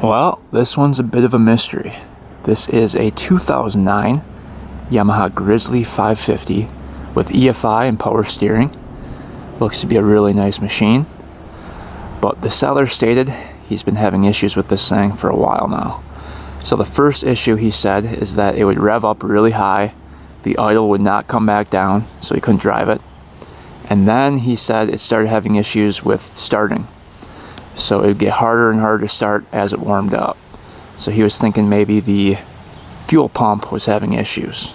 Well, this one's a bit of a mystery. This is a 2009 Yamaha Grizzly 550 with EFI and power steering. Looks to be a really nice machine, but the seller stated he's been having issues with this thing for a while now. So the first issue, he said, is that it would rev up really high, the idle would not come back down, so he couldn't drive it. And then he said it started having issues with starting. So it would get harder and harder to start as it warmed up. So he was thinking maybe the fuel pump was having issues.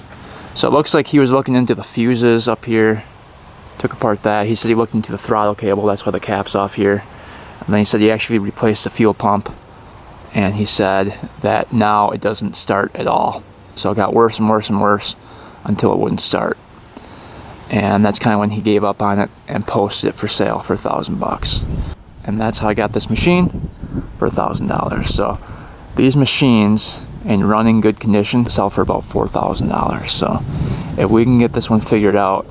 So it looks like he was looking into the fuses up here, took apart that. He said he looked into the throttle cable, that's why the cap's off here. And then he said he actually replaced the fuel pump, and he said that now it doesn't start at all. So it got worse and worse and worse until it wouldn't start. And that's kind of when he gave up on it and posted it for sale for $1,000. And that's how I got this machine for $1,000. So these machines in running good condition sell for about $4,000. So if we can get this one figured out,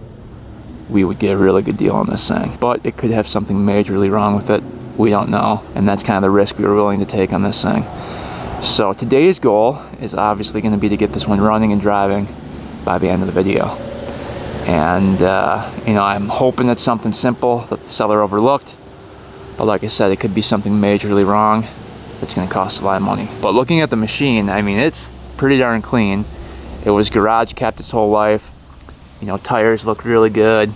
we would get a really good deal on this thing. But it could have something majorly wrong with it. We don't know, and that's kind of the risk we were willing to take on this thing. So today's goal is obviously going to be to get this one running and driving by the end of the video. And you know, I'm hoping it's something simple that the seller overlooked. But like I said, it could be something majorly wrong that's going to cost a lot of money. But looking at the machine, I mean, it's pretty darn clean. It was garage kept its whole life. You know, tires look really good.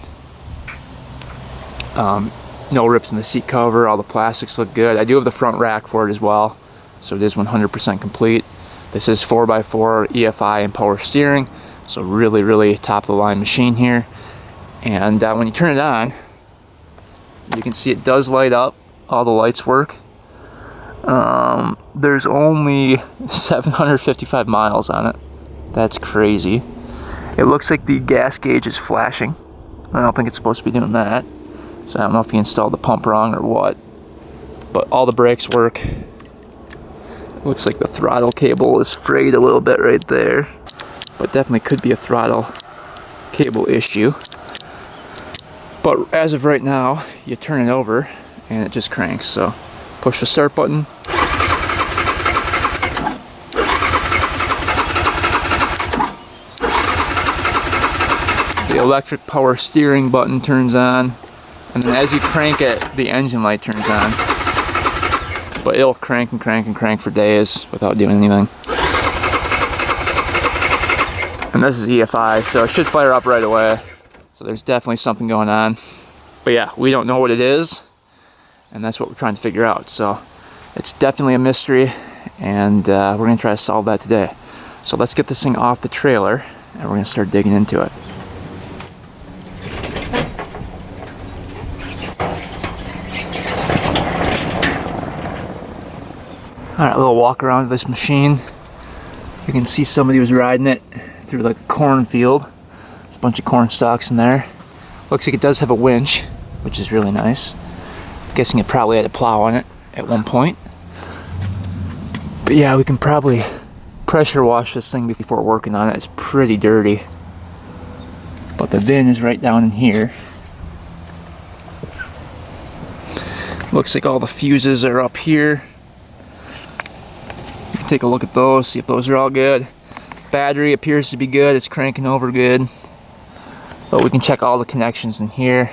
No rips in the seat cover. All the plastics look good. I do have the front rack for it as well, so it is 100% complete. This is 4x4 EFI and power steering, so really top of the line machine here. And when you turn it on, you can see it does light up. All the lights work. There's only 755 miles on it. That's crazy. It looks like the gas gauge is flashing. I don't think it's supposed to be doing that. So I don't know if he installed the pump wrong or what. But all the brakes work. Looks like the throttle cable is frayed a little bit right there. But definitely could be a throttle cable issue. But as of right now, you turn it over and it just cranks. So push the start button. The electric power steering button turns on. And then as you crank it, the engine light turns on. But it'll crank and crank and crank for days without doing anything. And this is EFI, so it should fire up right away. So there's definitely something going on. But yeah, we don't know what it is, and that's what we're trying to figure out. So it's definitely a mystery, and we're gonna try to solve that today. So let's get this thing off the trailer, and we're gonna start digging into it. Alright, a little walk around of this machine. You can see somebody was riding it through like a cornfield. There's a bunch of corn stalks in there. Looks like it does have a winch, which is really nice. I'm guessing it probably had a plow on it at one point. But yeah, we can probably pressure wash this thing before working on it. It's pretty dirty. But the bin is right down in here. Looks like all the fuses are up here. Take a look at those, see if those are all good. Battery appears to be good, it's cranking over good. But we can check all the connections in here.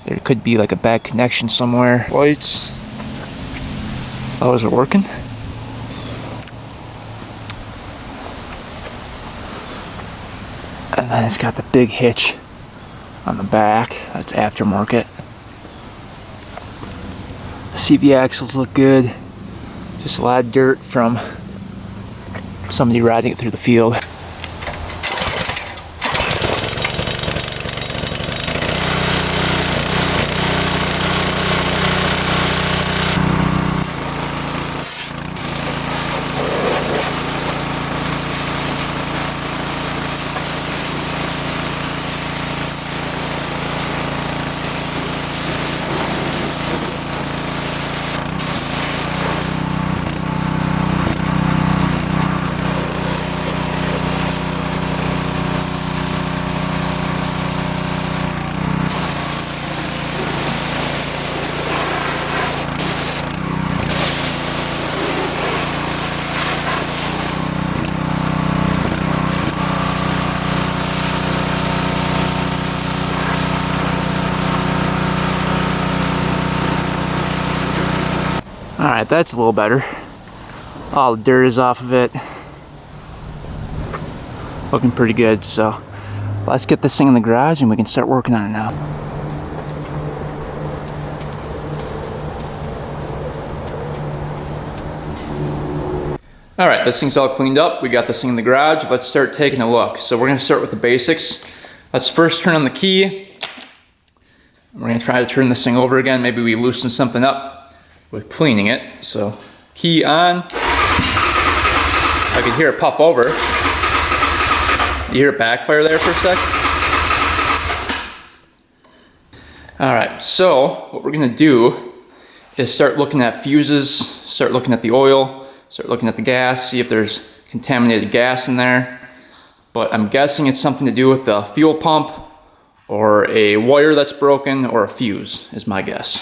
There could be like a bad connection somewhere. Lights. Those are working. And then it's got the big hitch on the back. That's aftermarket. CV axles look good. Just a lot of dirt from somebody riding it through the field. Alright, that's a little better. All the dirt is off of it. Looking pretty good, so let's get this thing in the garage and we can start working on it now. Alright, this thing's all cleaned up. We got this thing in the garage. Let's start taking a look. So we're going to start with the basics. Let's first turn on the key. We're going to try to turn this thing over again. Maybe we loosen something up with cleaning it. So key on. I can hear it pop over. You hear it backfire there for a sec? Alright, so what we're going to do is start looking at fuses, start looking at the oil, start looking at the gas, see if there's contaminated gas in there. But I'm guessing it's something to do with the fuel pump or a wire that's broken or a fuse is my guess.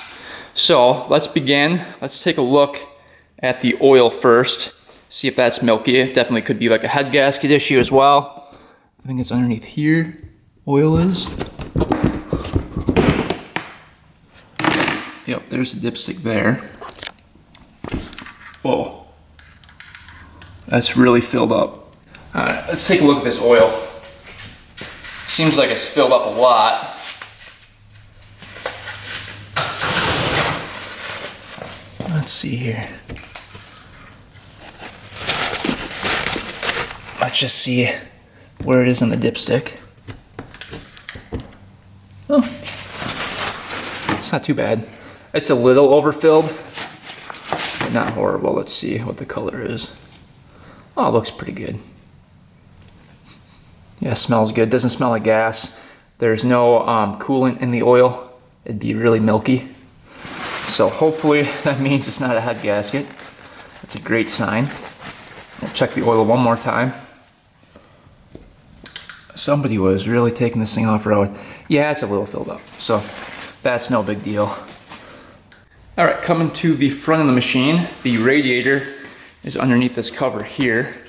So let's begin. Let's take a look at the oil first, see if that's milky. It definitely could be like a head gasket issue as well. I think it's underneath here, oil is. Yep, there's the dipstick there. Whoa. That's really filled up. Alright, let's take a look at this oil. Seems like it's filled up a lot. Let's see here. Let's just see where it is on the dipstick. Oh, it's not too bad. It's a little overfilled, but not horrible. Let's see what the color is. Oh, it looks pretty good. Yeah, smells good. Doesn't smell like gas. There's no coolant in the oil. It'd be really milky. So hopefully that means it's not a head gasket. That's a great sign. I'll check the oil one more time. Somebody was really taking this thing off-road. Yeah, it's a little filled up, so that's no big deal. Alright, coming to the front of the machine, the radiator is underneath this cover here.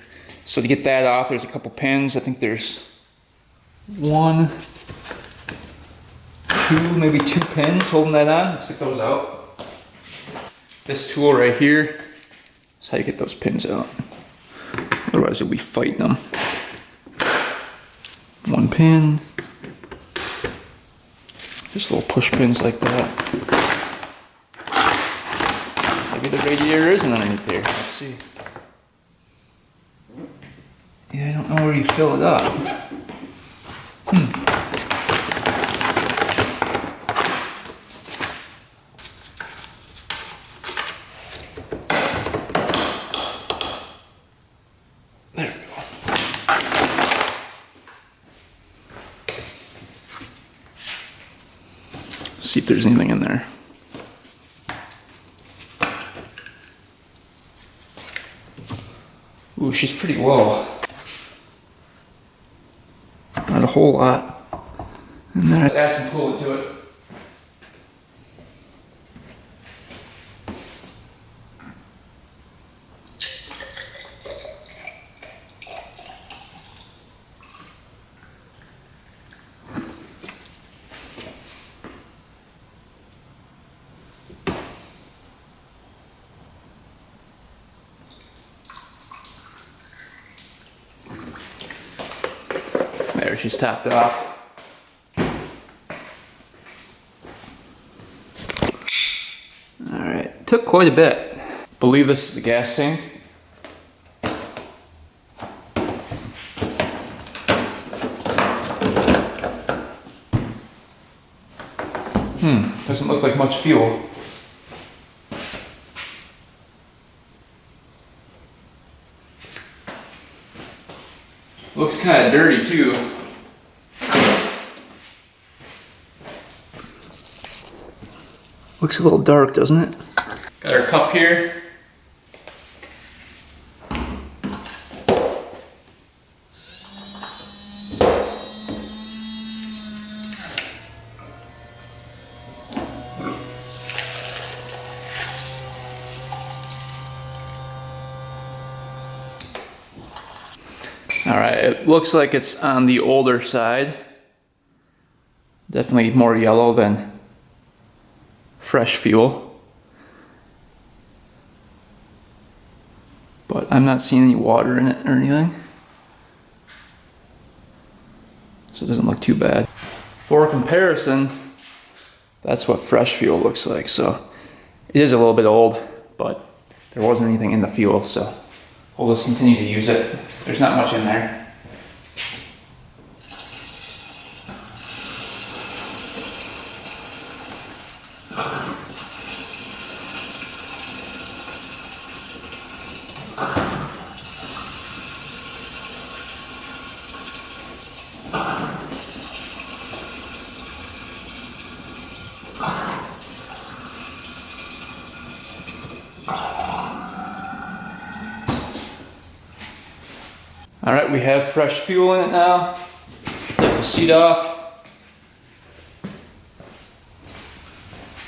So to get that off, there's a couple pins. I think there's 1, 2, maybe 2 pins holding that on. Let's get those out. This tool right here is how you get those pins out. Otherwise you'll be fighting them. 1 pin. Just little push pins like that. Maybe the radiator isn't underneath there. Let's see. Yeah, I don't know where you fill it up. There we go. See if there's anything in there. Ooh, she's pretty low. Not a whole lot. And then let's add some coolant to it. There, she's tapped off. Alright, took quite a bit. Believe this is a gas tank. Doesn't look like much fuel. Looks kind of dirty too. Looks a little dark, doesn't it? Got our cup here. Alright, it looks like it's on the older side. Definitely more yellow than fresh fuel. but I'm not seeing any water in it or anything. So it doesn't look too bad. For comparison, that's what fresh fuel looks like. So it is a little bit old, but there wasn't anything in the fuel, so we'll just continue to use it. There's not much in there. All right, we have fresh fuel in it now. Take the seat off.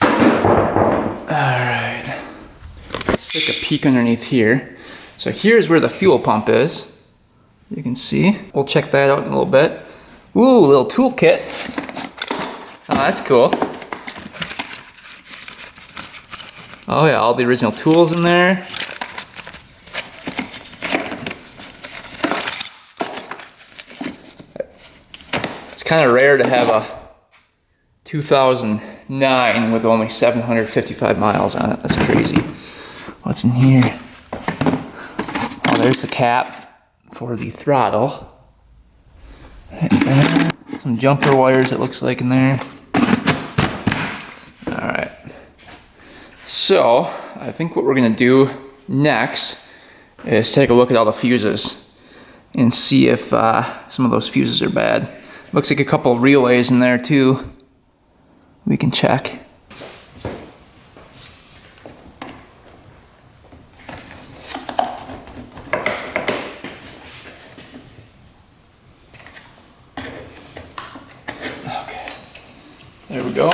All right, let's take a peek underneath here. So here's where the fuel pump is. You can see. We'll check that out in a little bit. Ooh, little toolkit. Oh, that's cool. Oh yeah, all the original tools in there. It's kind of rare to have a 2009 with only 755 miles on it. That's crazy. What's in here? Oh, there's the cap for the throttle. Right there. Some jumper wires, it looks like, in there. Alright. So, I think what we're going to do next is take a look at all the fuses and see if some of those fuses are bad. Looks like a couple of relays in there too. We can check. Okay, there we go.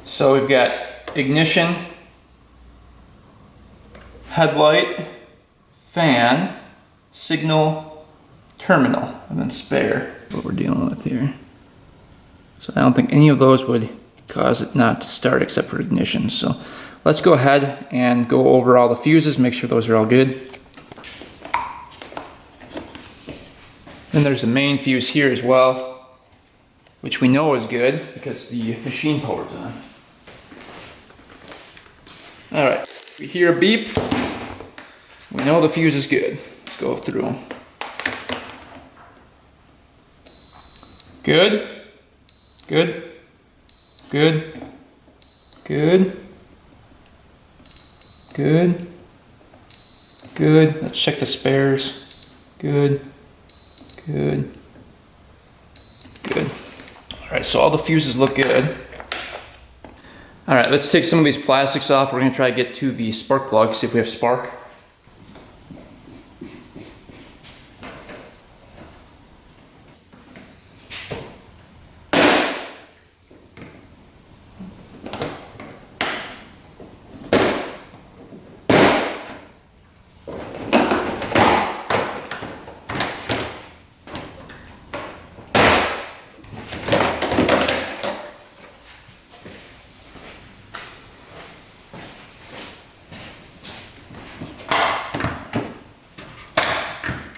So we've got ignition, headlight, fan, signal, terminal, and then spare. What we're dealing with here. So I don't think any of those would cause it not to start except for ignition. So let's go ahead and go over all the fuses, make sure those are all good. Then there's the main fuse here as well, which we know is good because the machine power's on. All right, we hear a beep. We know the fuse is good. Let's go through them. Good, good, good, good, good, good. Let's check the spares. Good, good, good. All right, so all the fuses look good. All right, let's take some of these plastics off. We're gonna try to get to the spark plug, see if we have spark.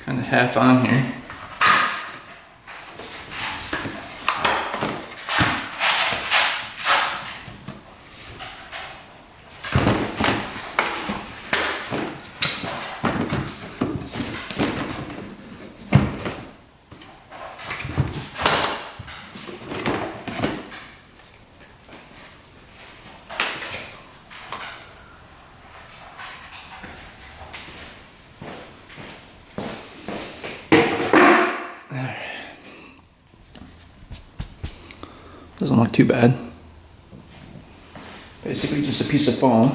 Kind of half on here. Doesn't look too bad. Basically just a piece of foam.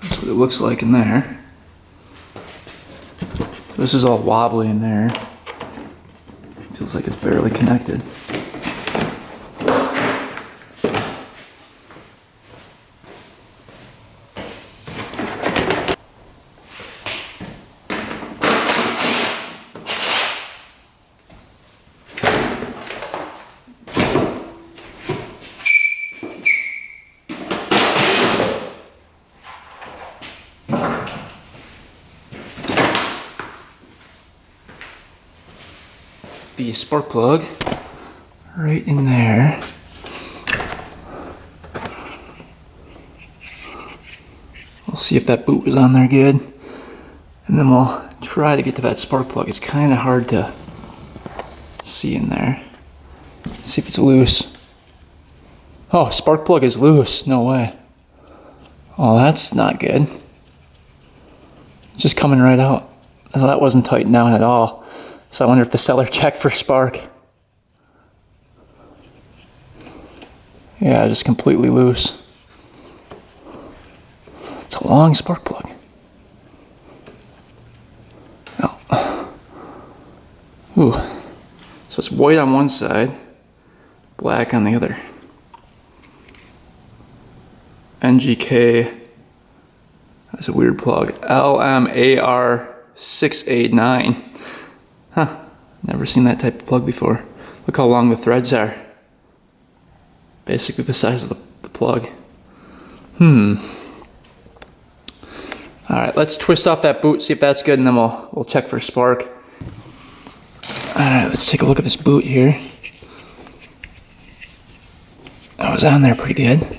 That's what it looks like in there. This is all wobbly in there. Feels like it's barely connected. the spark plug right in there. We'll see if that boot is on there good. And then we'll try to get to that spark plug. It's kind of hard to see in there. See if it's loose. Oh, spark plug is loose. No way. Oh, that's not good. It's just coming right out. So that wasn't tightened down at all. So I wonder if the seller checked for spark. Yeah, just completely loose. It's a long spark plug. Oh. Ooh. So it's white on one side, black on the other. NGK, that's a weird plug. LMAR689. Huh, never seen that type of plug before. Look how long the threads are. Basically the size of the plug. Alright, let's twist off that boot, see if that's good, and then we'll check for spark. Alright, let's take a look at this boot here. That was on there pretty good.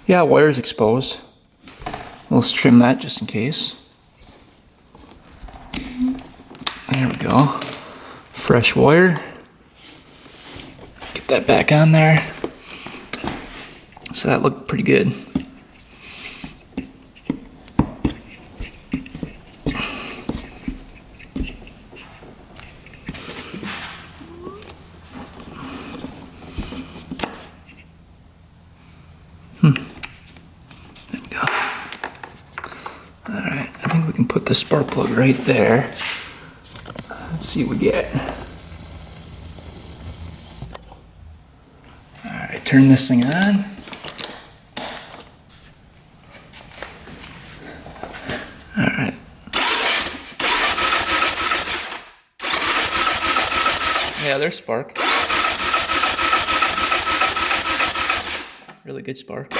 Yeah, wire's exposed. Let's trim that just in case. There we go. Fresh wire. Get that back on there. So that looked pretty good. There we go. Alright, I think we can put the spark plug right there. Let's see what we get. Alright, turn this thing on. Alright. Yeah, there's spark. Really good spark.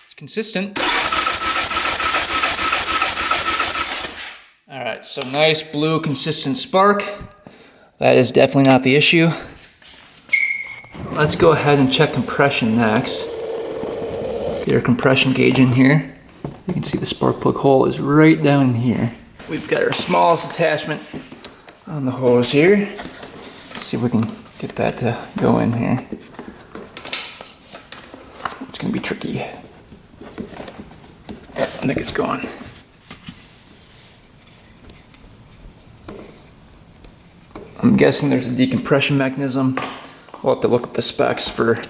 It's consistent. Alright, so nice blue consistent spark. That is definitely not the issue. Let's go ahead and check compression next. Get our compression gauge in here. You can see the spark plug hole is right down in here. We've got our smallest attachment on the hose here. Let's see if we can get that to go in here. It's gonna be tricky. Yeah, I think it's going. I'm guessing there's a decompression mechanism. We'll have to look at the specs for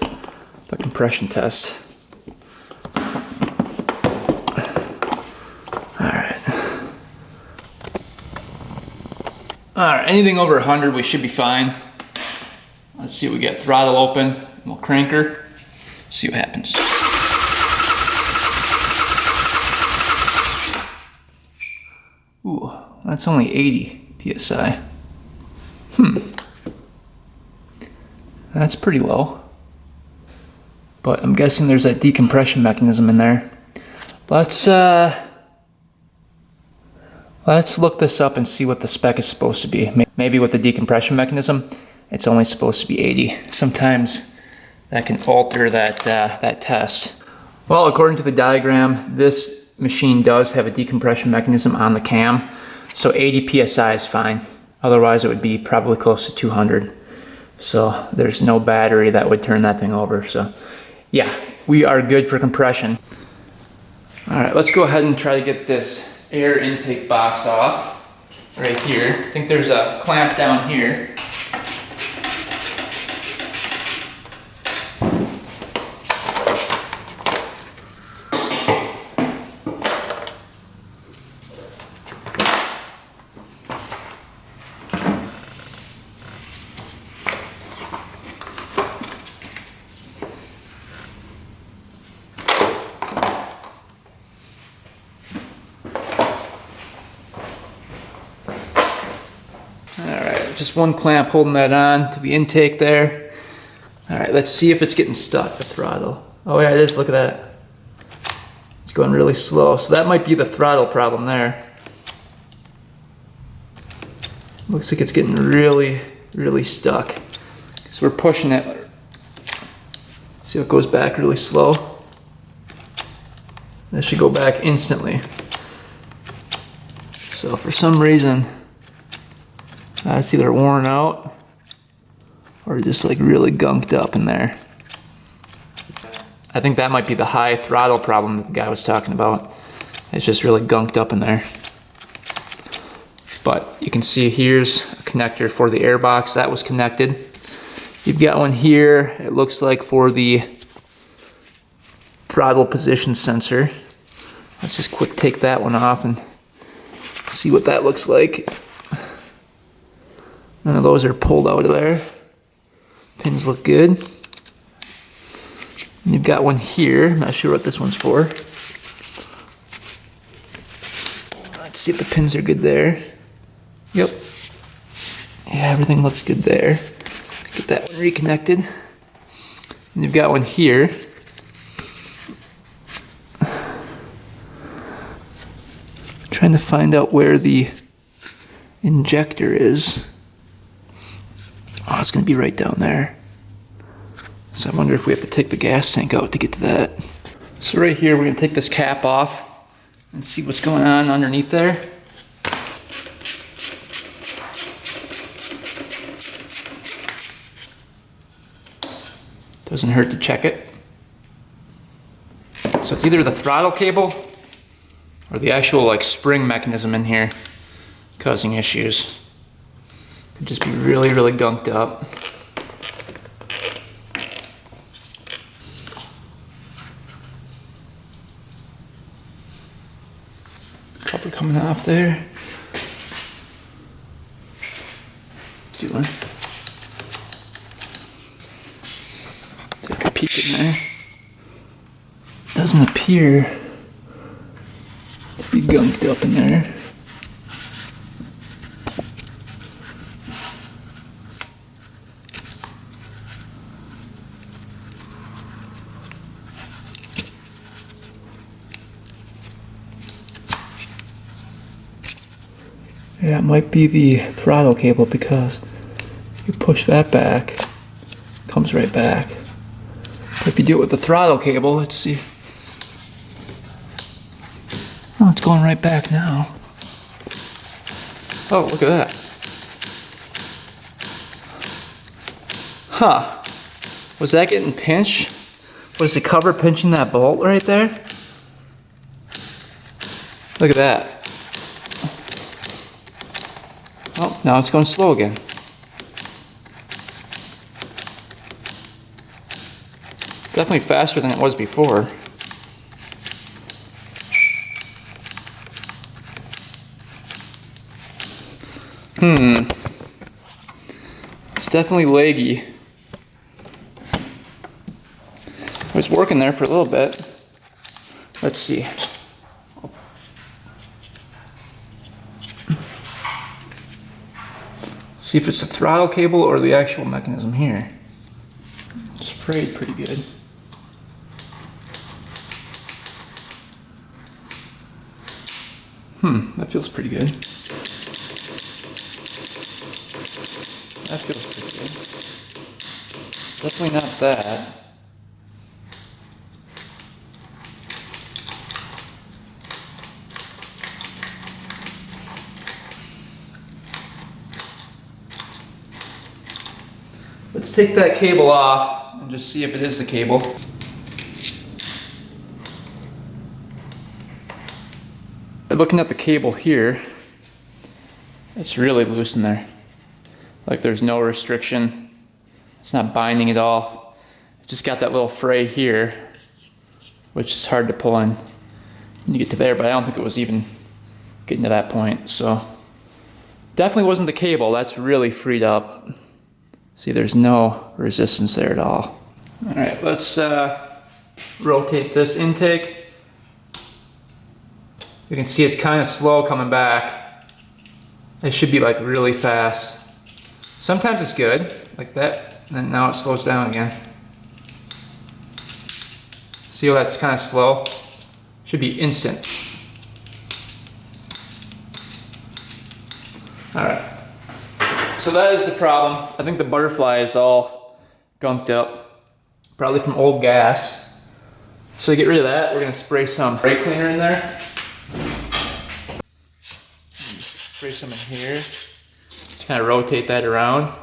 the compression test. Alright, anything over 100 we should be fine. Let's see what we get. Throttle open, we'll crank her, see what happens. Ooh, that's only 80 PSI. That's pretty low. But I'm guessing there's that decompression mechanism in there. Let's look this up and see what the spec is supposed to be. Maybe with the decompression mechanism, it's only supposed to be 80. Sometimes that can alter that test. Well, according to the diagram, this machine does have a decompression mechanism on the cam, so 80 PSI is fine. Otherwise, it would be probably close to 200. So there's no battery that would turn that thing over. So yeah, we are good for compression. All right, let's go ahead and try to get this air intake box off right here. I think there's a clamp down here. Just one clamp holding that on to the intake there. All right, let's see if it's getting stuck, the throttle. Oh yeah, it is, look at that. It's going really slow, so that might be the throttle problem there. Looks like it's getting really stuck. So we're pushing it. See how it goes back really slow? That should go back instantly. So for some reason, that's either worn out or just like really gunked up in there. I think that might be the high throttle problem that the guy was talking about. It's just really gunked up in there. But you can see here's a connector for the air box. That was connected. You've got one here, it looks like, for the throttle position sensor. Let's just quick take that one off and see what that looks like. None of those are pulled out of there. Pins look good. And you've got one here, not sure what this one's for. Let's see if the pins are good there. Yep. Yeah, everything looks good there. Get that one reconnected. And you've got one here. Trying to find out where the injector is. Oh, it's going to be right down there. So I wonder if we have to take the gas tank out to get to that. So right here, we're going to take this cap off and see what's going on underneath there. Doesn't hurt to check it. So it's either the throttle cable or the actual like spring mechanism in here causing issues. Could just be really gunked up. Cover coming off there. Doing. Take a peek in there. Doesn't appear to be gunked up in there. Yeah, it might be the throttle cable because you push that back, it comes right back. But if you do it with the throttle cable, let's see. Oh, it's going right back now. Oh, look at that. Huh. Was that getting pinched? Was the cover pinching that bolt right there? Look at that. Oh, now it's going slow again. Definitely faster than it was before. It's definitely leggy. It was working there for a little bit. Let's see. See if it's the throttle cable or the actual mechanism here. It's frayed pretty good. That feels pretty good. That feels pretty good. Definitely not that. Let's take that cable off and just see if it is the cable. Looking at the cable here, it's really loose in there. Like there's no restriction. It's not binding at all. It's just got that little fray here, which is hard to pull in when you get to there, but I don't think it was even getting to that point. So definitely wasn't the cable. That's really freed up. See, there's no resistance there at all. All right, let's rotate this intake. You can see it's kind of slow coming back. It should be like really fast. Sometimes it's good, like that, and then now it slows down again. See how that's kind of slow? Should be instant. All right. So that is the problem. I think the butterfly is all gunked up, probably from old gas. So to get rid of that, we're gonna spray some brake cleaner in there. Spray some in here. Just kind of rotate that around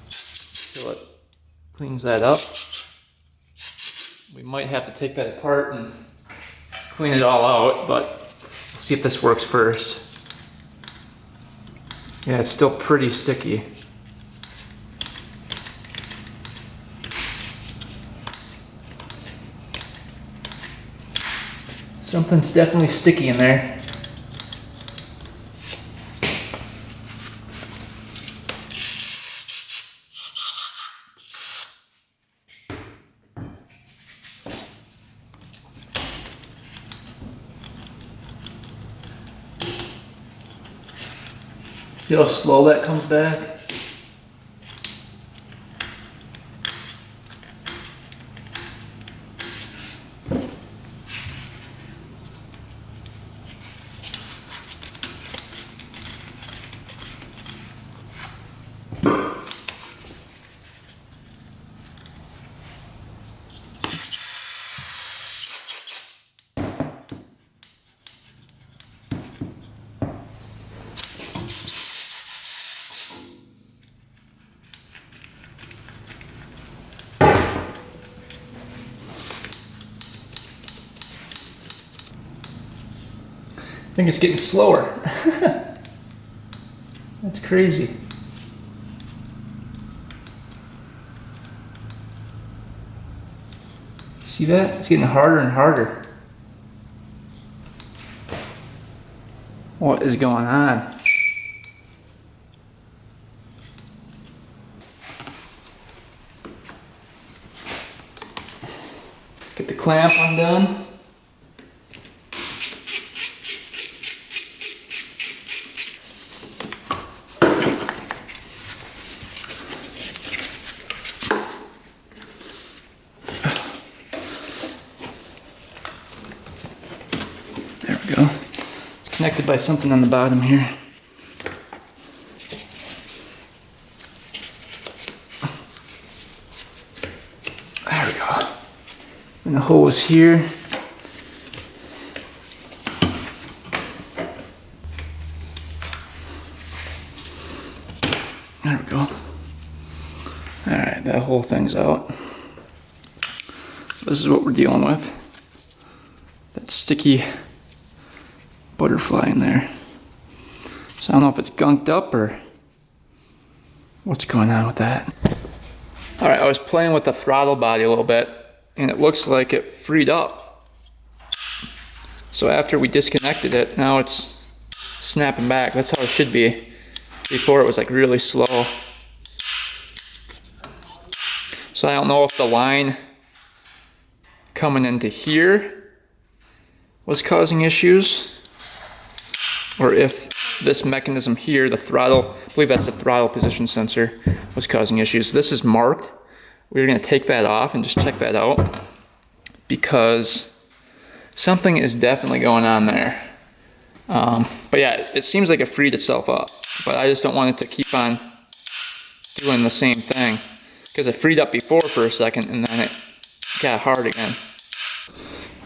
until it cleans that up. We might have to take that apart and clean it all out, but we'll see if this works first. Yeah, it's still pretty sticky. Something's definitely sticky in there. See how slow that comes back? I think it's getting slower. That's crazy. See that? It's getting harder and harder. What is going on? Get the clamp undone. Go. It's connected by something on the bottom here. There we go. And the hose here. There we go. Alright, that whole thing's out. So this is what we're dealing with. That sticky butterfly in there. So I don't know if it's gunked up or what's going on with that. Alright, I was playing with the throttle body a little bit and it looks like it freed up. So after we disconnected it, now it's snapping back. That's how it should be. Before it was like really slow. So I don't know if the line coming into here was causing issues, or if this mechanism here, the throttle, I believe that's the throttle position sensor, was causing issues. This is marked. We're gonna take that off and just check that out because something is definitely going on there. But yeah, it seems like it freed itself up, but I just don't want it to keep on doing the same thing because it freed up before for a second and then it got hard again.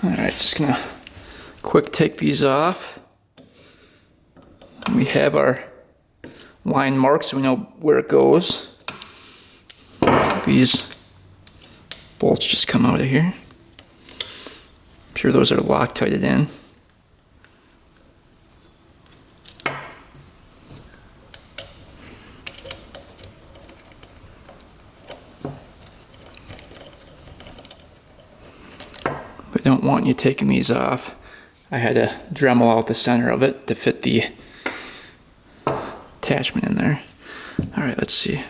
All right, just gonna quick take these off. We have our line marks so we know where it goes. These bolts just come out of here. I'm sure those are Loctited in. But I don't want you taking these off. I had to Dremel out the center of it to fit the attachment in there. All right, let's see.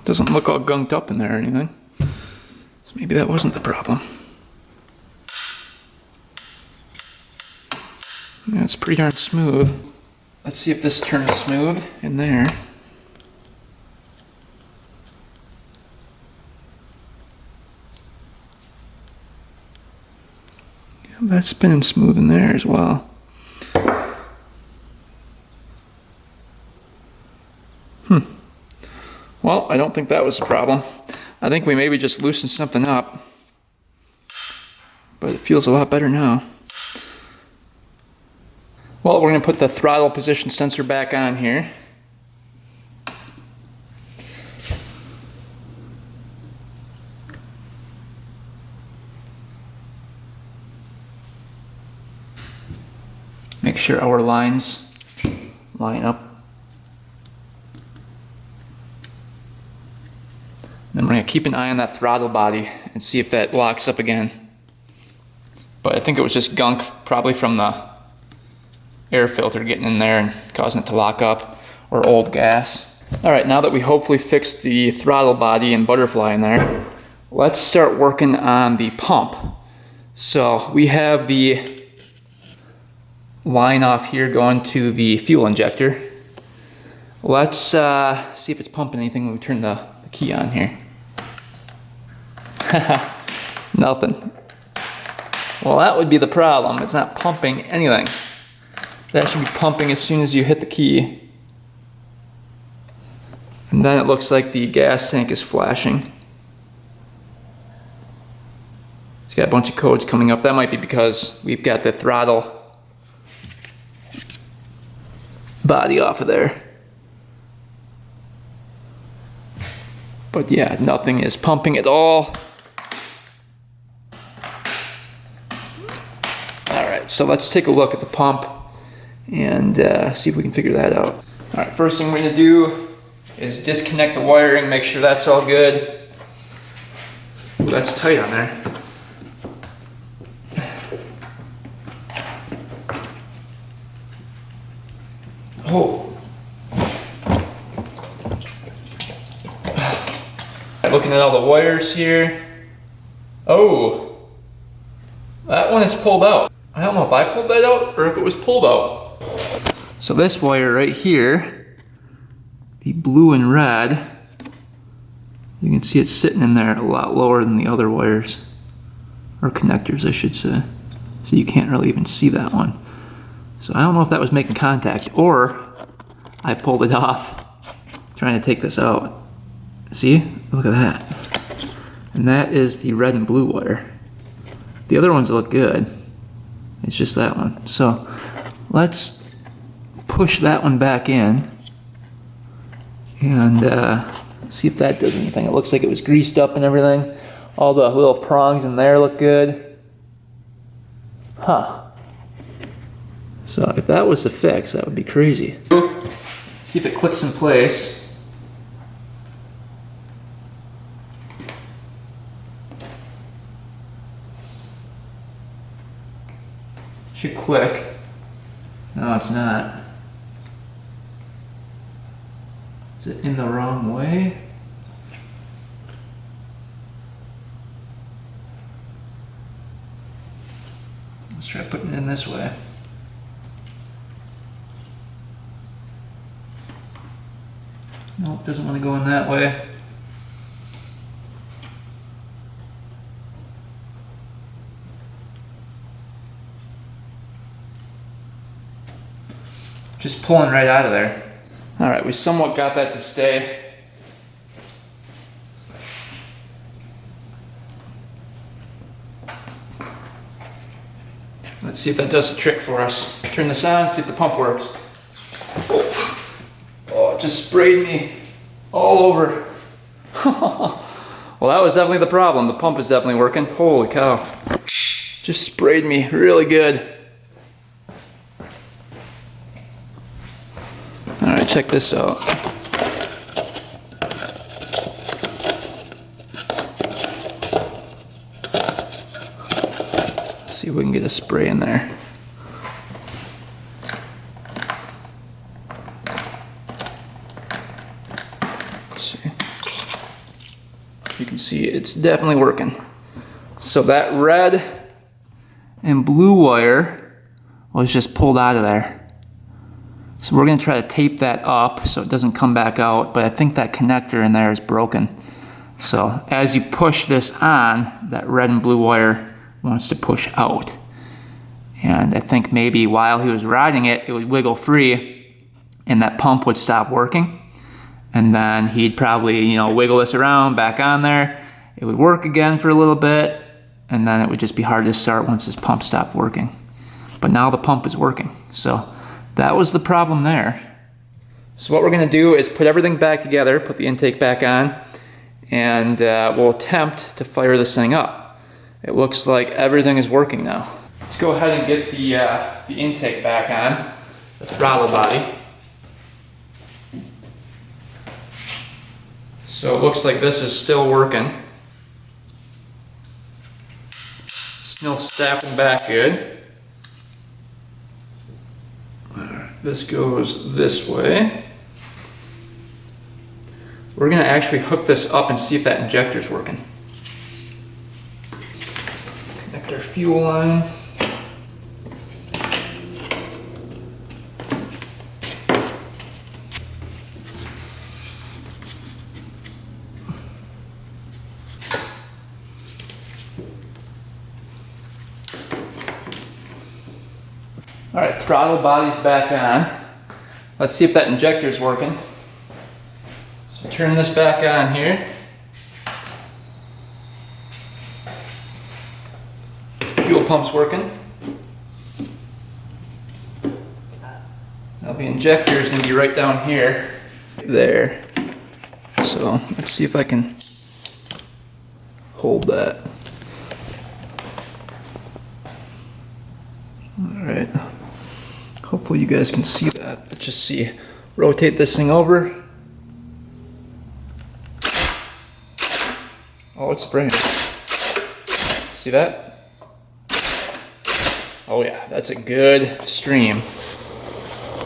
Doesn't look all gunked up in there or anything. So maybe that wasn't the problem. Yeah, it's pretty darn smooth. Let's see if this turns smooth in there. that's spinning smooth in there as well. Well, I don't think that was the problem. I think we maybe just loosened something up. But it feels a lot better now. Well, we're going to put the throttle position sensor back on here. Make sure our lines line up. Then we're going to keep an eye on that throttle body and see if that locks up again. But I think it was just gunk, probably from the air filter getting in there and causing it to lock up, or old gas. Alright, now that we hopefully fixed the throttle body and butterfly in there, let's start working on the pump. So we have the line off here going to the fuel injector. Let's see if it's pumping anything when we turn the key on here. Nothing. Well, that would be the problem. It's not pumping anything. That should be pumping as soon as you hit the key. And then it looks like the gas tank is flashing. It's got a bunch of codes coming up. That might be because we've got the throttle body off of there. But yeah, nothing is pumping at all. Alright, so let's take a look at the pump and see if we can figure that out. Alright, first thing we're going to do is disconnect the wiring, make sure that's all good. Ooh, that's tight on there. Oh. Looking at all the wires here. Oh, that one is pulled out. I don't know if I pulled that out or if it was pulled out. So this wire right here, the blue and red, you can see it's sitting in there a lot lower than the other wires, or connectors I should say. So you can't really even see that one. So I don't know if that was making contact or I pulled it off trying to take this out. See? Look at that. And that is the red and blue wire. The other ones look good. It's just that one. So let's push that one back in and see if that does anything. It looks like it was greased up and everything. All the little prongs in there look good. Huh. So if that was the fix, that would be crazy. See if it clicks in place. Should click. No, it's not. Is it in the wrong way? Let's try putting it in this way. Nope, doesn't want to go in that way. Just pulling right out of there. All right, we somewhat got that to stay. Let's see if that does the trick for us. Turn this on, see if the pump works. Oh, it just sprayed me all over. Well, that was definitely the problem. The pump is definitely working. Holy cow. Just sprayed me really good. Alright, check this out. Let's see if we can get a spray in there. Let's see. You can see it's definitely working. So that red and blue wire was just pulled out of there. So we're going to try to tape that up so it doesn't come back out, but I think that connector in there is broken. So as you push this on, that red and blue wire wants to push out. And I think maybe while he was riding it, it would wiggle free and that pump would stop working. And then he'd probably, you know, wiggle this around back on there. It would work again for a little bit, and then it would just be hard to start once this pump stopped working. But now the pump is working. So that was the problem there. So what we're gonna do is put everything back together, put the intake back on, and we'll attempt to fire this thing up. It looks like everything is working now. Let's go ahead and get the intake back on, the throttle body. So it looks like this is still working. Still snapping back good. Alright, this goes this way. We're gonna actually hook this up and see if that injector's working. Connect our fuel line. All right, throttle body's back on. Let's see if that injector's working. So turn this back on here. Fuel pump's working. Now the injector is going to be right down here. There. So let's see if I can hold that. All right. Hopefully you guys can see that. Let's just see. Rotate this thing over. Oh, it's spraying. See that? Oh yeah, that's a good stream.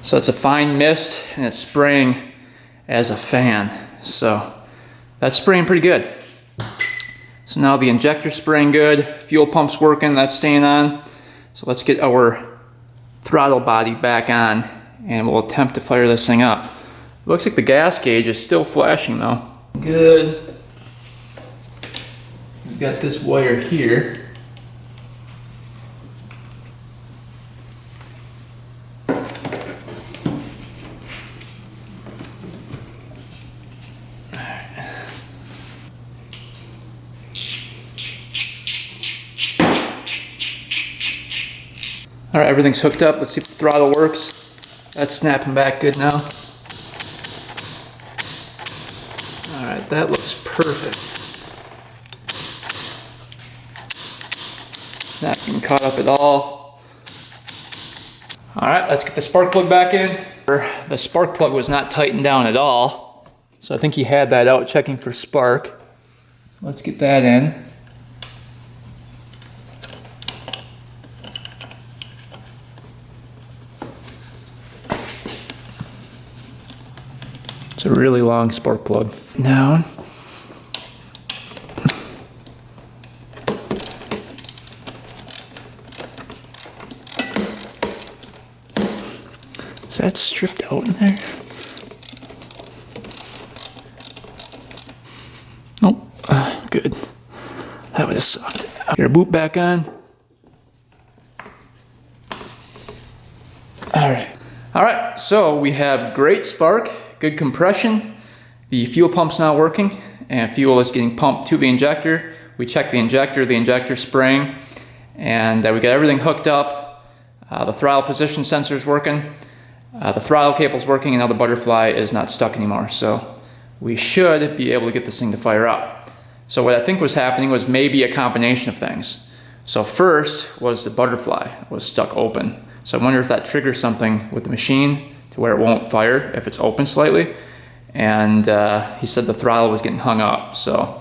So it's a fine mist and it's spraying as a fan. So that's spraying pretty good. So now the injector's spraying good, fuel pump's working, that's staying on. So let's get our throttle body back on and we'll attempt to fire this thing up. Looks like the gas gauge is still flashing though. Good. We've got this wire here. All right, everything's hooked up. Let's see if the throttle works. That's snapping back good now. All right, that looks perfect. Not getting caught up at all. All right, let's get the spark plug back in. The spark plug was not tightened down at all. So I think he had that out checking for spark. Let's get that in. It's a really long spark plug. Down. Is that stripped out in there? Nope. Good. That would have sucked. Your boot back on. All right, so we have great spark, good compression. The fuel pump's not working, and fuel is getting pumped to the injector. We checked the injector's spraying, and we got everything hooked up. The throttle position sensor is working. The throttle cable's working, and now the butterfly is not stuck anymore. So we should be able to get this thing to fire up. So what I think was happening was maybe a combination of things. So first was the butterfly was stuck open. So I wonder if that triggers something with the machine to where it won't fire if it's open slightly. And he said the throttle was getting hung up. So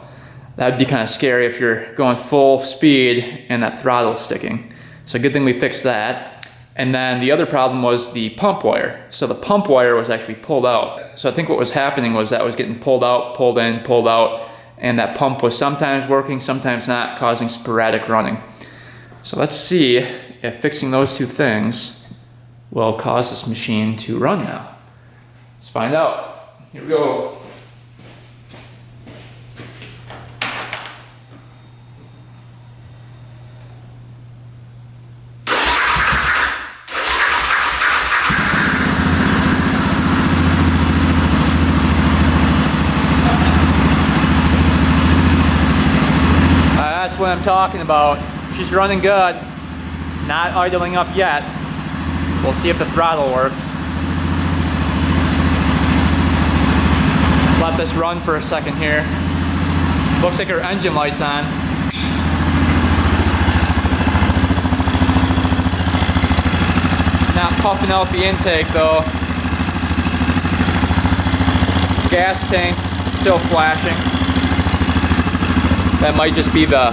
that'd be kind of scary if you're going full speed and that throttle is sticking. So good thing we fixed that. And then the other problem was the pump wire. So the pump wire was actually pulled out. So I think what was happening was that was getting pulled out, pulled in, pulled out, and that pump was sometimes working, sometimes not, causing sporadic running. So let's see if fixing those two things will cause this machine to run now. Let's find out. Here we go. what I'm talking about. She's running good, not idling up yet. We'll see if the throttle works. Let this run for a second here. Looks like her engine light's on. Not puffing out the intake though. Gas tank still flashing. That might just be the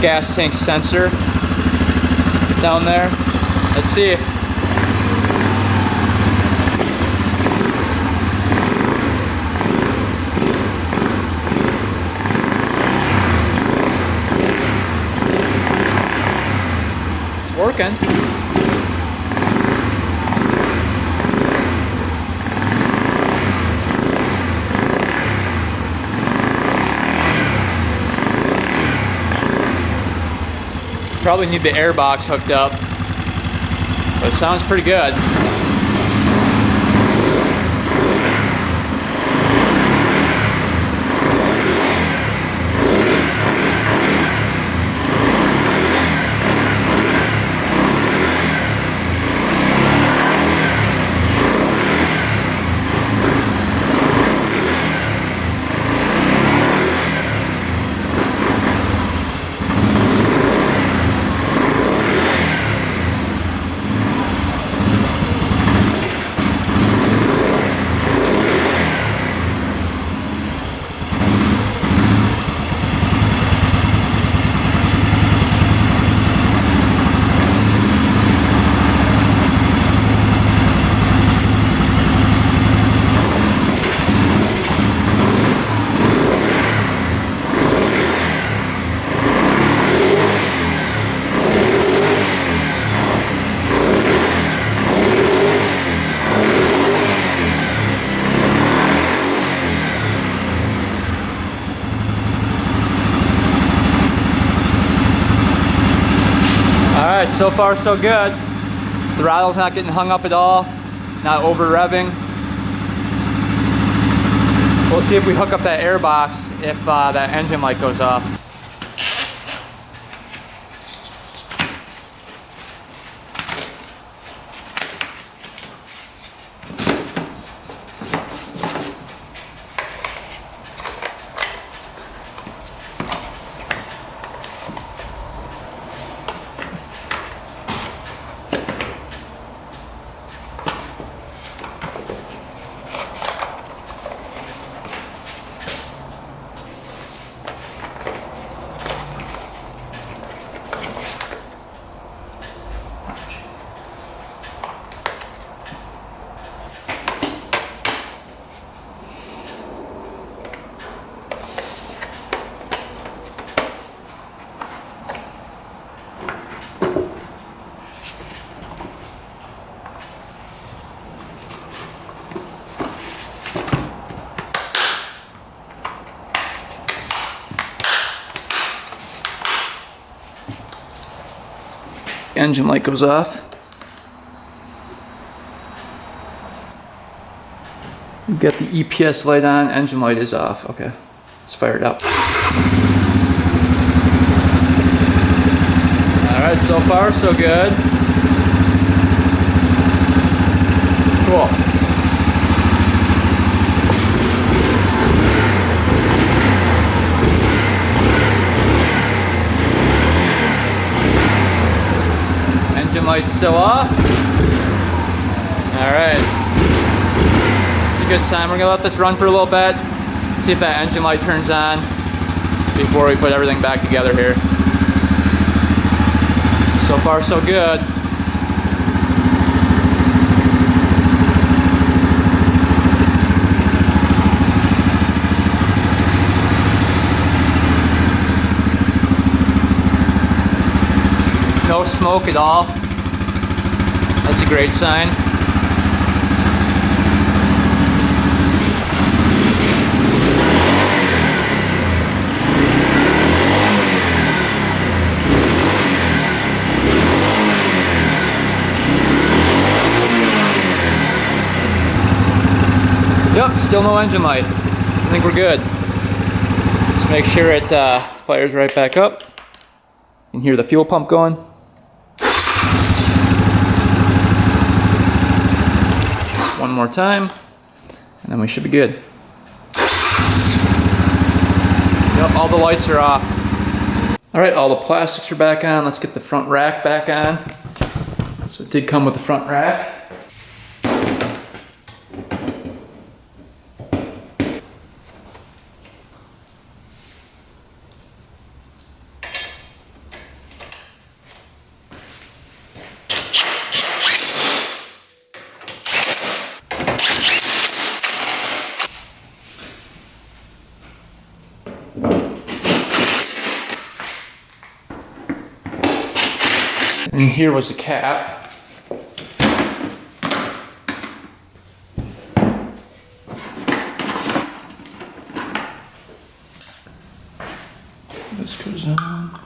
gas tank sensor down there. Let's see. It's working. Probably need the air box hooked up, but it sounds pretty good. Alright, so far so good. Throttle's not getting hung up at all, not over revving. We'll see if we hook up that air box if that engine light goes off. Engine light goes off. We've got the EPS light on, engine light is off. Okay, let's fire it up. Alright, so far so good. Cool. Engine light's still off. Alright. It's a good sign. We're going to let this run for a little bit. See if that engine light turns on before we put everything back together here. So far so good. No smoke at all. That's a great sign. Yep, still no engine light. I think we're good. Just make sure it fires right back up. You can hear the fuel pump going. One more time, and then we should be good. Yep, all the lights are off. All right, all the plastics are back on. Let's get the front rack back on. So it did come with the front rack. And here was the cap. This goes on.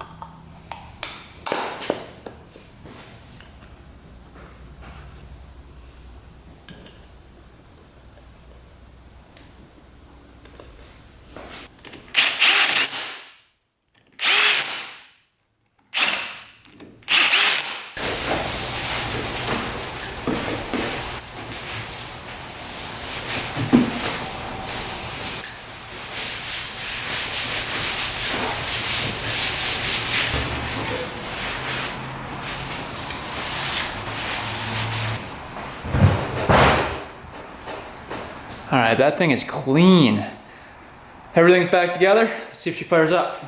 All right, that thing is clean. Everything's back together. Let's see if she fires up.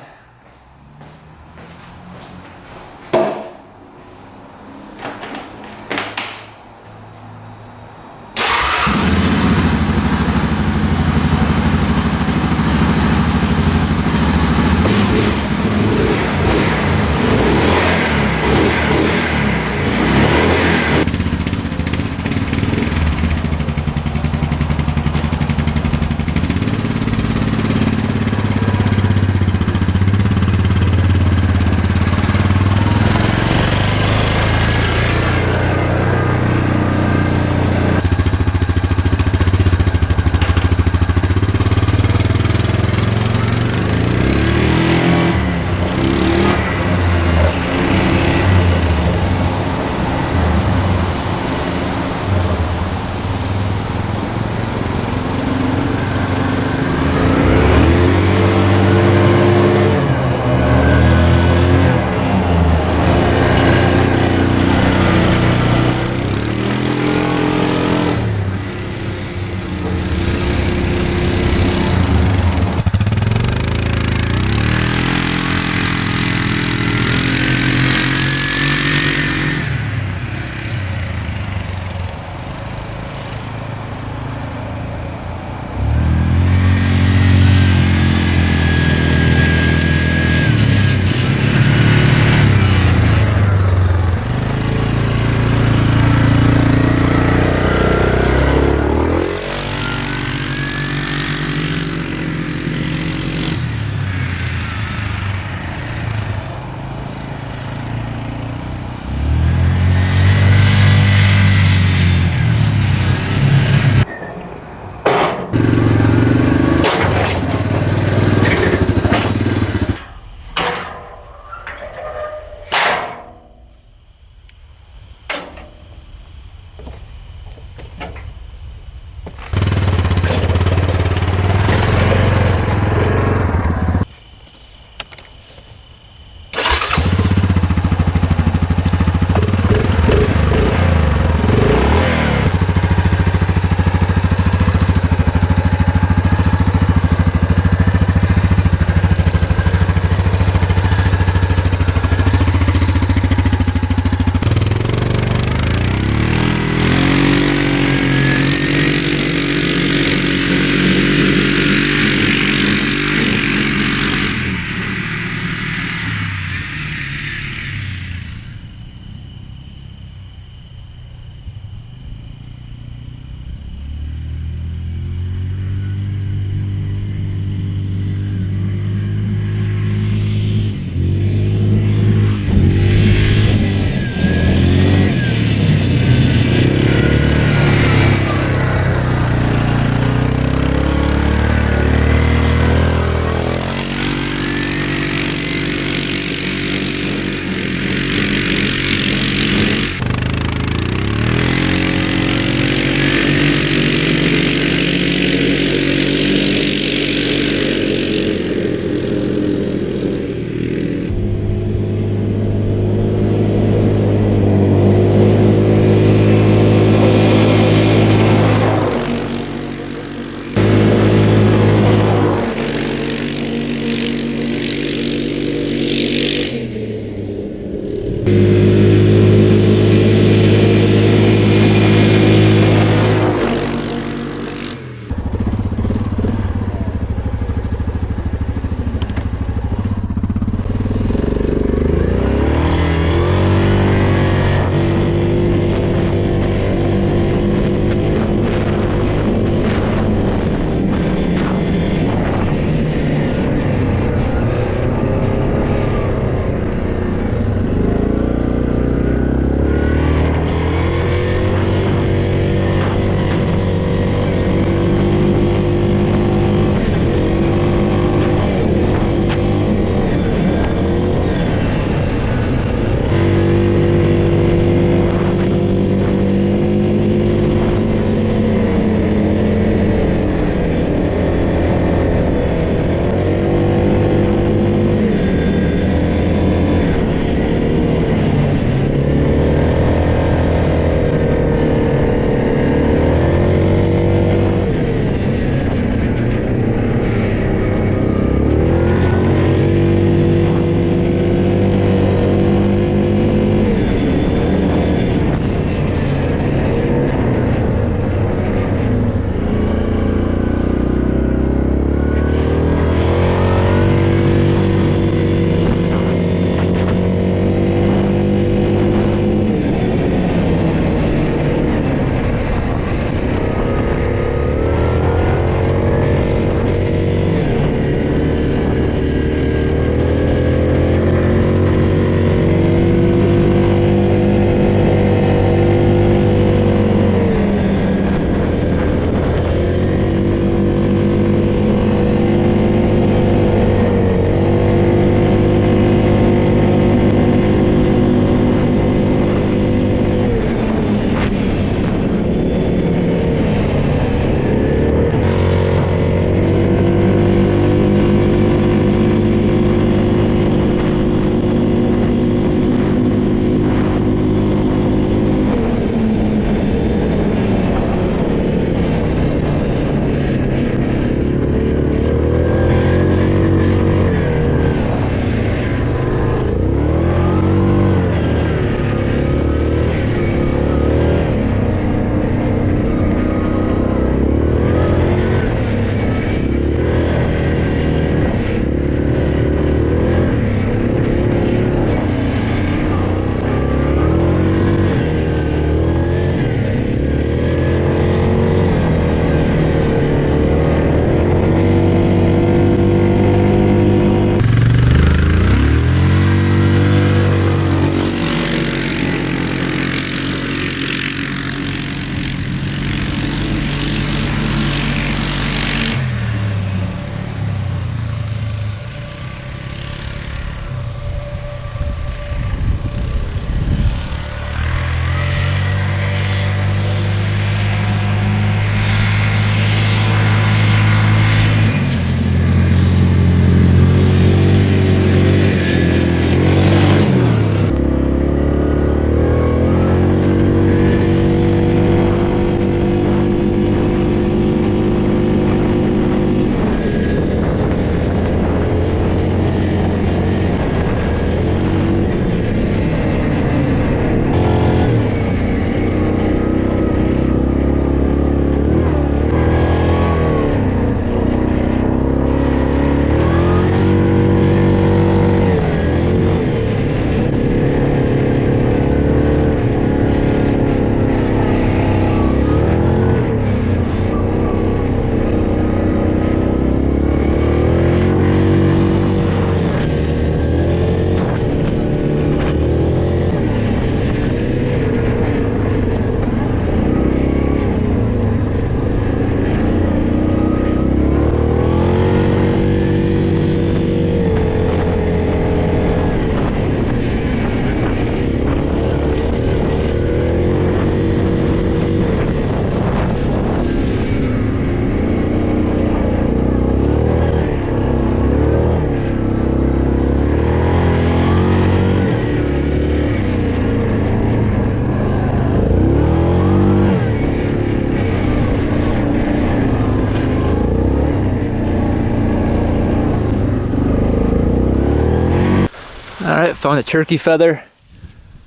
Alright, found a turkey feather.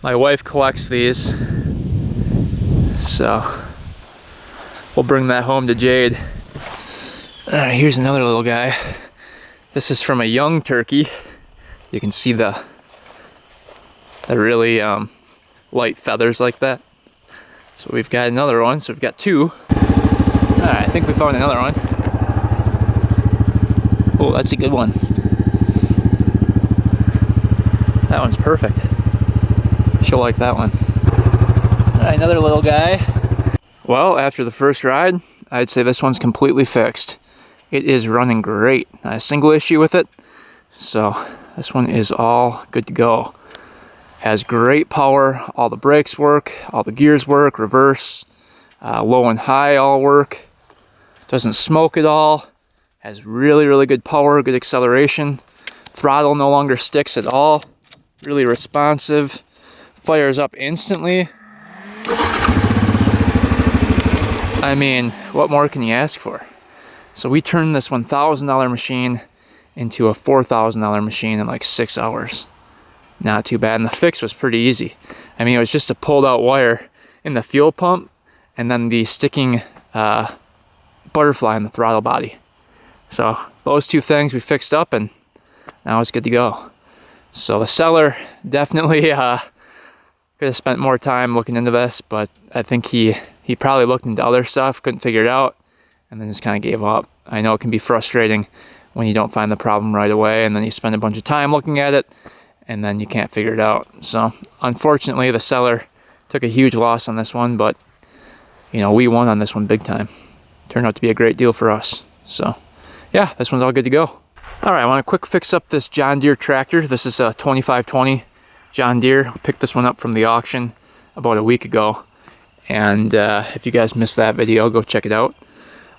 My wife collects these, so we'll bring that home to Jade. Alright, here's another little guy. This is from a young turkey. You can see the really light feathers like that. So we've got another one, so we've got two. Alright, I think we found another one. Oh, that's a good one. That one's perfect. She'll like that one. Alright, another little guy. Well, after the first ride, I'd say this one's completely fixed. It is running great. Not a single issue with it. So this one is all good to go. Has great power. All the brakes work. All the gears work. Reverse. Low and high all work. Doesn't smoke at all. Has really, really good power. Good acceleration. Throttle no longer sticks at all. Really responsive. Fires up instantly. I mean, what more can you ask for? So we turned this $1,000 machine into a $4,000 machine in like 6 hours. Not too bad, and the fix was pretty easy. I mean, it was just a pulled out wire in the fuel pump and then the sticking butterfly in the throttle body. So those two things we fixed up and now it's good to go. So the seller definitely could have spent more time looking into this, but I think he probably looked into other stuff, couldn't figure it out, and then just kind of gave up. I know it can be frustrating when you don't find the problem right away and then you spend a bunch of time looking at it and then you can't figure it out. So unfortunately the seller took a huge loss on this one, but you know, we won on this one big time. Turned out to be a great deal for us. So yeah, this one's all good to go. All right, I want to quick fix up this John Deere tractor. This is a 2520 John Deere. We picked this one up from the auction about a week ago. And if you guys missed that video, go check it out.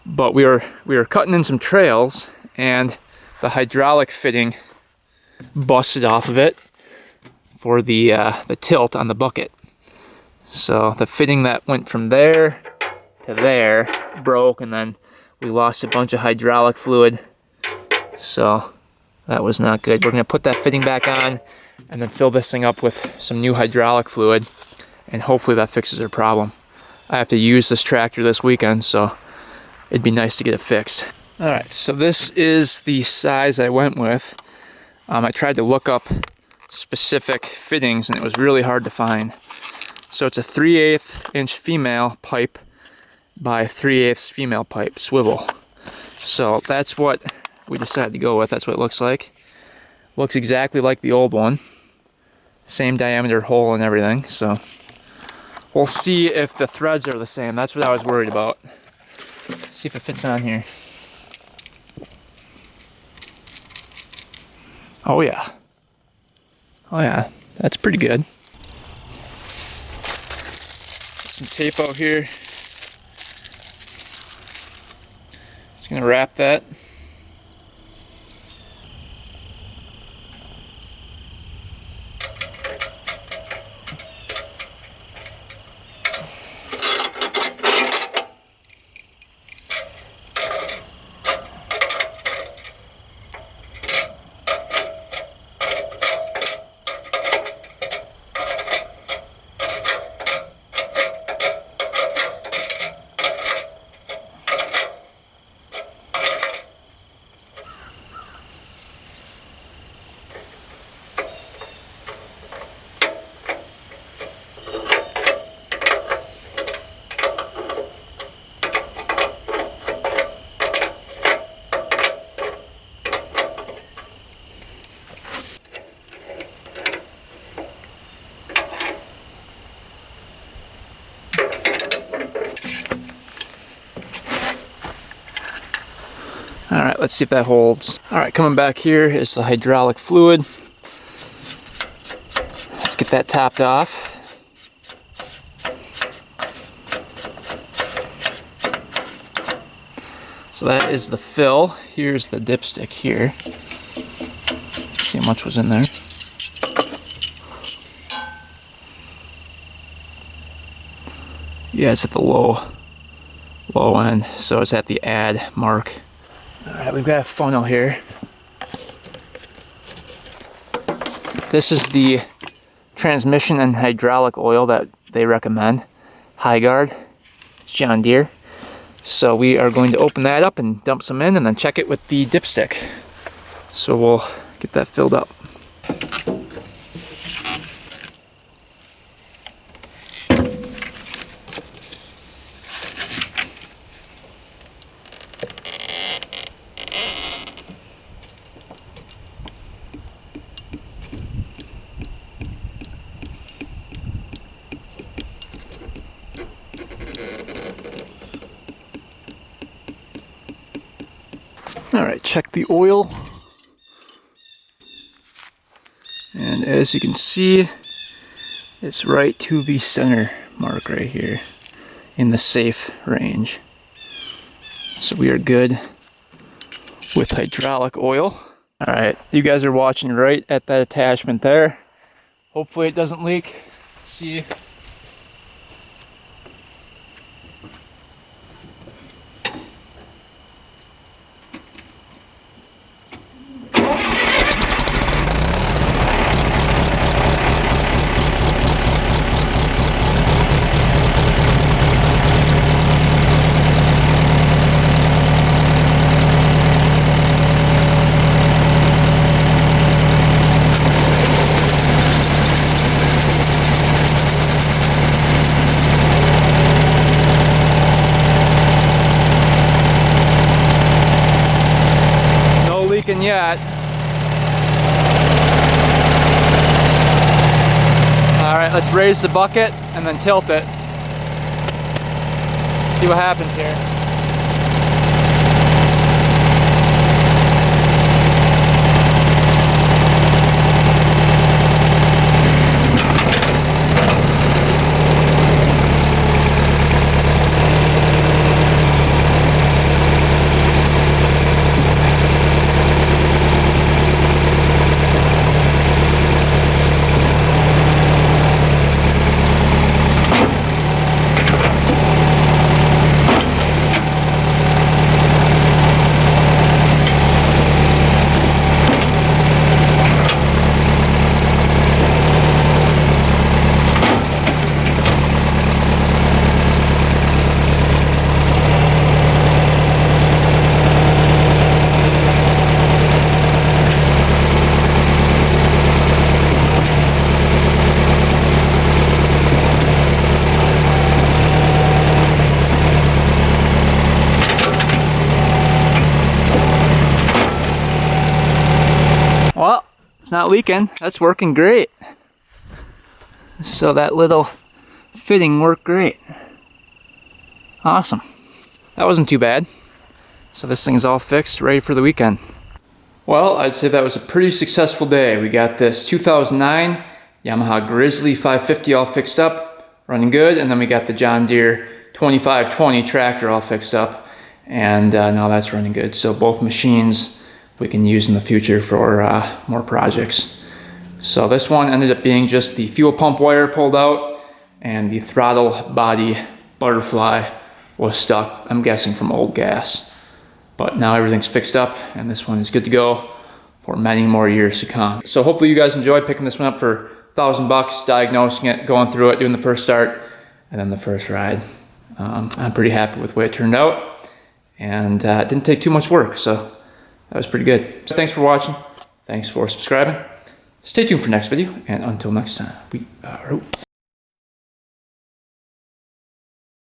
But we were cutting in some trails and the hydraulic fitting busted off of it for the tilt on the bucket. So the fitting that went from there to there broke, and then we lost a bunch of hydraulic fluid. So that was not good. We're going to put that fitting back on and then fill this thing up with some new hydraulic fluid, and hopefully that fixes our problem. I have to use this tractor this weekend, so it'd be nice to get it fixed. Alright, so this is the size I went with. I tried to look up specific fittings and it was really hard to find. So it's a 3/8 inch female pipe by 3/8 female pipe swivel. So that's what we decided to go with. That's what it looks like. Looks exactly like the old one. Same diameter hole and everything. So we'll see if the threads are the same. That's what I was worried about. See if it fits on here. Oh yeah. Oh yeah, that's pretty good. Some tape out here. Just gonna wrap that. Alright, let's see if that holds. Alright, coming back here is the hydraulic fluid. Let's get that topped off. So that is the fill. Here's the dipstick here. Let's see how much was in there. Yeah, it's at the low end, so it's at the add mark. Alright, we've got a funnel here. This is the transmission and hydraulic oil that they recommend. High Guard, it's John Deere. So we are going to open that up and dump some in and then check it with the dipstick. So we'll get that filled up. Alright, check the oil. And as you can see, it's right to the center mark right here in the safe range. So we are good with hydraulic oil. Alright, you guys are watching right at that attachment there. Hopefully it doesn't leak. Let's see. Yet. Alright, let's raise the bucket and then tilt it. See what happens here. Well, it's not leaking. That's working great. So that little fitting worked great. Awesome. That wasn't too bad. So this thing's all fixed, ready for the weekend. Well, I'd say that was a pretty successful day. We got this 2009 Yamaha Grizzly 550 all fixed up, running good, and then we got the John Deere 2520 tractor all fixed up, and now that's running good. So both machines we can use in the future for more projects. So this one ended up being just the fuel pump wire pulled out, and the throttle body butterfly was stuck, I'm guessing from old gas. But now everything's fixed up, and this one is good to go for many more years to come. So hopefully you guys enjoyed picking this one up for $1,000, diagnosing it, going through it, doing the first start, and then the first ride. I'm pretty happy with the way it turned out, and it didn't take too much work, so that was pretty good. So thanks for watching. Thanks for subscribing. Stay tuned for next video, and until next time, we are out.